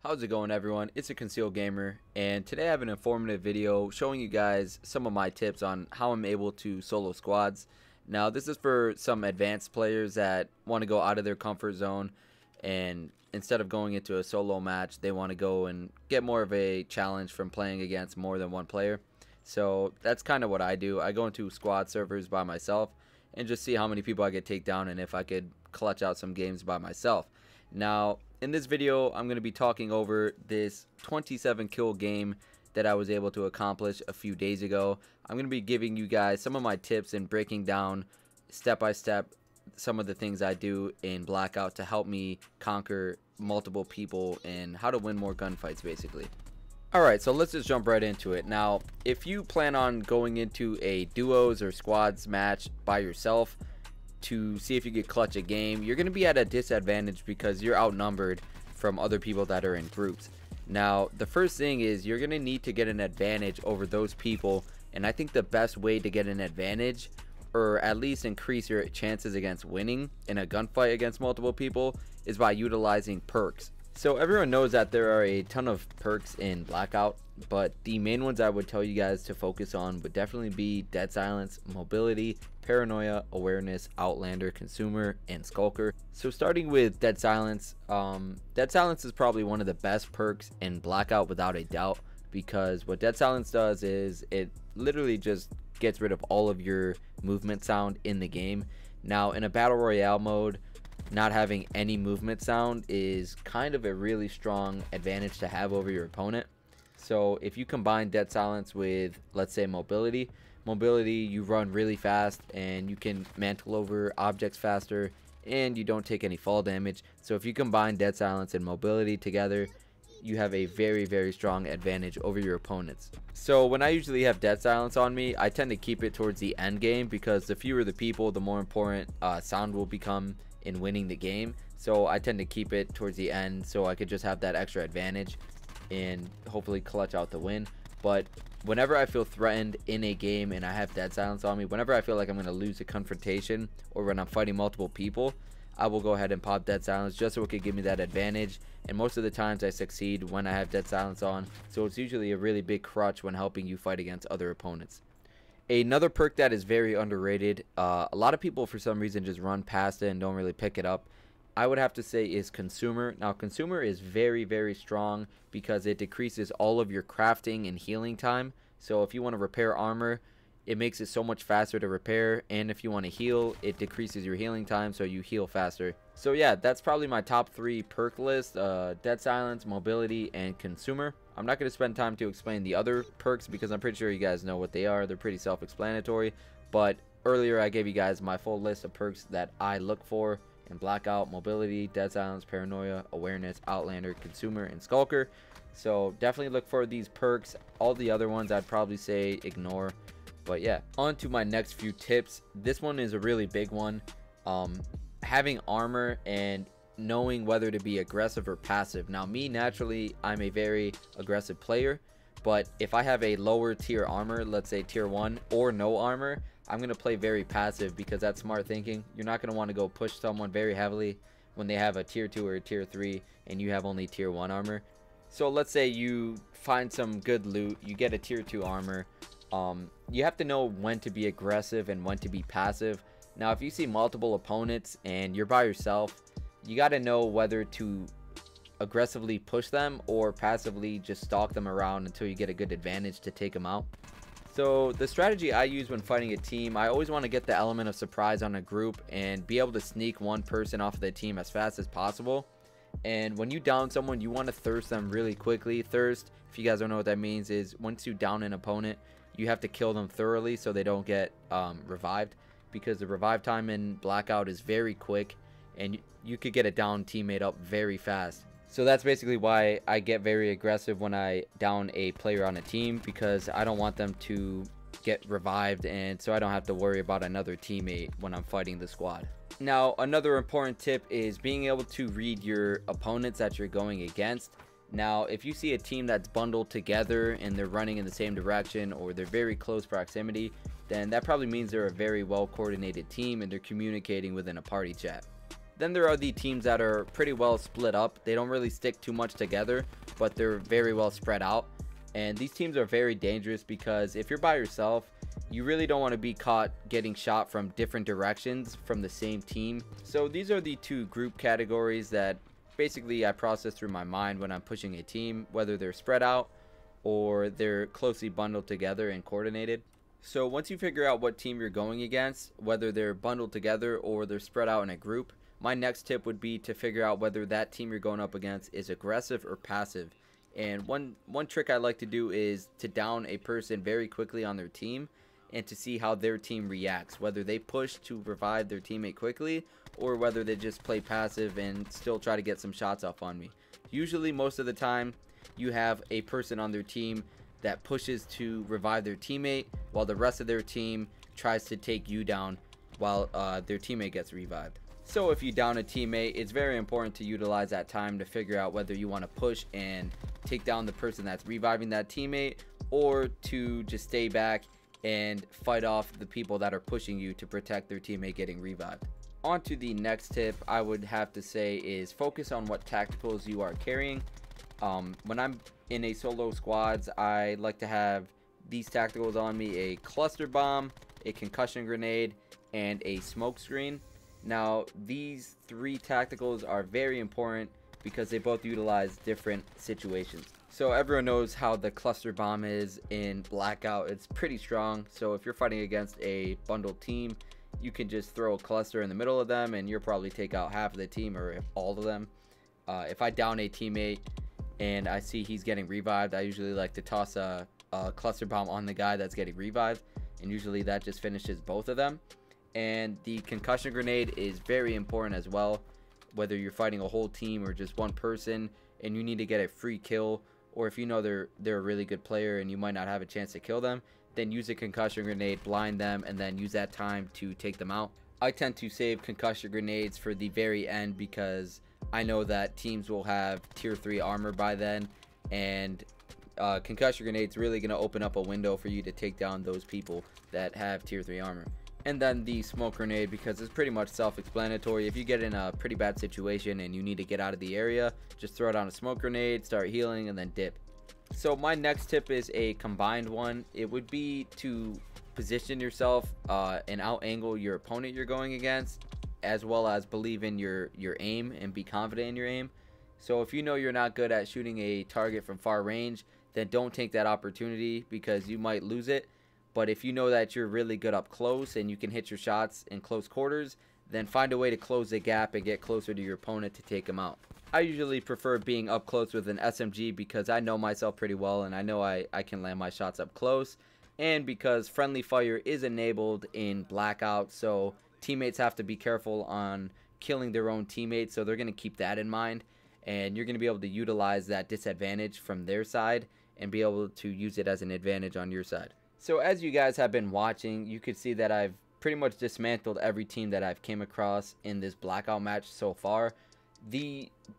How's it going, everyone? It's a Concealed Gamer, and today I have an informative video showing you guys some of my tips on how I'm able to solo squads. Now, this is for some advanced players that want to go out of their comfort zone, and instead of going into a solo match, they want to go and get more of a challenge from playing against more than one player. So that's kind of what I do. I go into squad servers by myself and just see how many people I get take down and if I could clutch out some games by myself. Now, in this video, I'm going to be talking over this 27 kill game that I was able to accomplish a few days ago. I'm going to be giving you guys some of my tips and breaking down step by step some of the things I do in Blackout to help me conquer multiple people and how to win more gunfights, basically. Alright, so let's just jump right into it. Now, if you plan on going into a duos or squads match by yourself to see if you could clutch a game, you're going to be at a disadvantage because you're outnumbered from other people that are in groups. Now, the first thing is you're going to need to get an advantage over those people, and I think the best way to get an advantage, or at least increase your chances against winning in a gunfight against multiple people, is by utilizing perks. So everyone knows that there are a ton of perks in Blackout, but the main ones I would tell you guys to focus on would definitely be Dead Silence, Mobility, Paranoia, Awareness, Outlander, Consumer, and Skulker. So starting with Dead Silence, Dead Silence is probably one of the best perks in Blackout without a doubt, because what Dead Silence does is it literally just gets rid of all of your movement sound in the game. Now, in a Battle Royale mode, not having any movement sound is kind of a really strong advantage to have over your opponent. So if you combine Dead Silence with, let's say, Mobility, you run really fast and you can mantle over objects faster and you don't take any fall damage. So if you combine Dead Silence and Mobility together, you have a very strong advantage over your opponents. So when I usually have Dead Silence on me, I tend to keep it towards the end game, because the fewer the people, the more important sound will become in winning the game. So I tend to keep it towards the end so I could just have that extra advantage and hopefully clutch out the win. But whenever I feel threatened in a game and I have Dead Silence on me, whenever I feel like I'm going to lose a confrontation or when I'm fighting multiple people, I will go ahead and pop Dead Silence just so it could give me that advantage. And most of the times I succeed when I have Dead Silence on, so it's usually a really big crutch when helping you fight against other opponents. Another perk that is very underrated, a lot of people for some reason just run past it and don't really pick it up, I would have to say, is Consumer. Now, Consumer is very strong because it decreases all of your crafting and healing time. So if you want to repair armor, it makes it so much faster to repair, and if you want to heal, it decreases your healing time so you heal faster. So yeah, that's probably my top 3 perk list: Dead Silence, Mobility, and Consumer. I'm not going to spend time to explain the other perks because I'm pretty sure you guys know what they are. They're pretty self-explanatory, but earlier I gave you guys my full list of perks that I look for in Blackout: Mobility, Dead Silence, Paranoia, Awareness, Outlander, Consumer, and Skulker. So definitely look for these perks. All the other ones I'd probably say ignore. But yeah, on to my next few tips. This one is a really big one. Having armor and knowing whether to be aggressive or passive. Now, me, naturally, I'm a very aggressive player, but if I have a lower tier armor, let's say tier 1 or no armor, I'm going to play very passive because that's smart thinking. You're not going to want to go push someone very heavily when they have a tier 2 or a tier 3 and you have only tier 1 armor. So let's say you find some good loot, you get a tier 2 armor. You have to know when to be aggressive and when to be passive. Now, if you see multiple opponents and you're by yourself, you got to know whether to aggressively push them or passively just stalk them around until you get a good advantage to take them out. So the strategy I use when fighting a team, I always want to get the element of surprise on a group and be able to sneak one person off of the team as fast as possible. And when you down someone, you want to thirst them really quickly. Thirst, if you guys don't know what that means, is once you down an opponent, you have to kill them thoroughly so they don't get revived, because the revive time in Blackout is very quick and you could get a down teammate up very fast. So that's basically why I get very aggressive when I down a player on a team, because I don't want them to get revived, and so I don't have to worry about another teammate when I'm fighting the squad. Now, another important tip is being able to read your opponents that you're going against. Now, if you see a team that's bundled together and they're running in the same direction, or they're very close proximity, then that probably means they're a very well coordinated team and they're communicating within a party chat. Then there are the teams that are pretty well split up. They don't really stick too much together, but they're very well spread out. And these teams are very dangerous because if you're by yourself, you really don't want to be caught getting shot from different directions from the same team. So these are the two group categories that basically I process through my mind when I'm pushing a team, whether they're spread out or they're closely bundled together and coordinated. So once you figure out what team you're going against, whether they're bundled together or they're spread out in a group, my next tip would be to figure out whether that team you're going up against is aggressive or passive. And one trick I like to do is to down a person very quickly on their team and to see how their team reacts, whether they push to revive their teammate quickly or whether they just play passive and still try to get some shots off on me. Usually, most of the time, you have a person on their team that pushes to revive their teammate while the rest of their team tries to take you down while their teammate gets revived. So if you down a teammate, it's very important to utilize that time to figure out whether you want to push and take down the person that's reviving that teammate or to just stay back and fight off the people that are pushing you to protect their teammate getting revived. On to the next tip I would have to say is focus on what tacticals you are carrying. When I'm in a solo squads, I like to have these tacticals on me: a cluster bomb, a concussion grenade, and a smoke screen. Now these three tacticals are very important because they both utilize different situations. So everyone knows how the cluster bomb is in Blackout. It's pretty strong. So if you're fighting against a bundled team, you can just throw a cluster in the middle of them and you'll probably take out half of the team or all of them. If I down a teammate and I see he's getting revived, I usually like to toss a cluster bomb on the guy that's getting revived, and usually that just finishes both of them. And the concussion grenade is very important as well, whether you're fighting a whole team or just one person and you need to get a free kill, or if you know they're a really good player and you might not have a chance to kill them, then use a concussion grenade, blind them, and then use that time to take them out. I tend to save concussion grenades for the very end because I know that teams will have tier 3 armor by then, and concussion grenades really going to open up a window for you to take down those people that have tier 3 armor. And then the smoke grenade, because it's pretty much self-explanatory. If you get in a pretty bad situation and you need to get out of the area, just throw down a smoke grenade, start healing, and then dip. So my next tip is a combined one. It would be to position yourself and out-angle your opponent you're going against, as well as believe in your aim and be confident in your aim. So if you know you're not good at shooting a target from far range, then don't take that opportunity because you might lose it. But if you know that you're really good up close and you can hit your shots in close quarters, then find a way to close the gap and get closer to your opponent to take them out. I usually prefer being up close with an SMG because I know myself pretty well and I know I can land my shots up close, and because friendly fire is enabled in Blackout, so teammates have to be careful on killing their own teammates, so they're going to keep that in mind, and you're going to be able to utilize that disadvantage from their side and be able to use it as an advantage on your side. So as you guys have been watching, you could see that I've pretty much dismantled every team that I've came across in this Blackout match so far.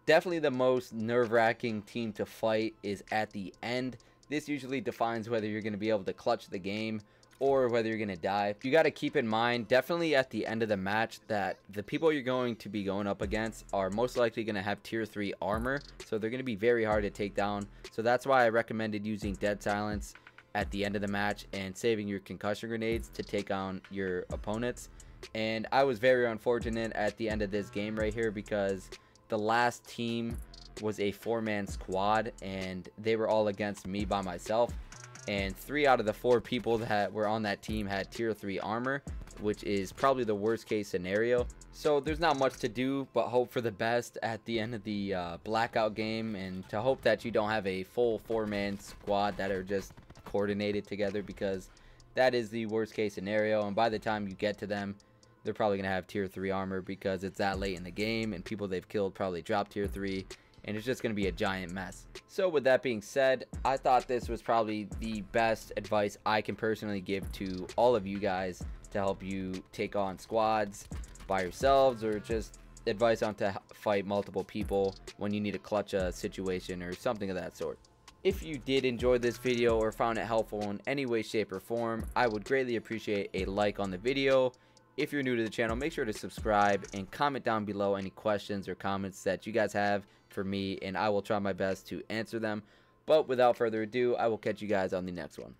Definitely the most nerve-wracking team to fight is at the end. This usually defines whether you're going to be able to clutch the game or whether you're going to die. You got to keep in mind, definitely at the end of the match, that the people you're going to be going up against are most likely going to have tier 3 armor, so they're going to be very hard to take down. So that's why I recommended using Dead Silence at the end of the match and saving your concussion grenades to take on your opponents. And I was very unfortunate at the end of this game right here because the last team was a 4-man squad and they were all against me by myself, and 3 out of the 4 people that were on that team had tier 3 armor, which is probably the worst case scenario. So there's not much to do but hope for the best at the end of the Blackout game, and to hope that you don't have a full 4-man squad that are just coordinated together, because that is the worst case scenario, and by the time you get to them, they're probably going to have tier 3 armor because it's that late in the game and people they've killed probably dropped tier 3, and it's just going to be a giant mess. So with that being said, I thought this was probably the best advice I can personally give to all of you guys to help you take on squads by yourselves, or just advice on to fight multiple people when you need to clutch a situation or something of that sort. If you did enjoy this video or found it helpful in any way, shape, or form, I would greatly appreciate a like on the video If you're new to the channel, make sure to subscribe and comment down below any questions or comments that you guys have for me, and I will try my best to answer them. But without further ado, I will catch you guys on the next one.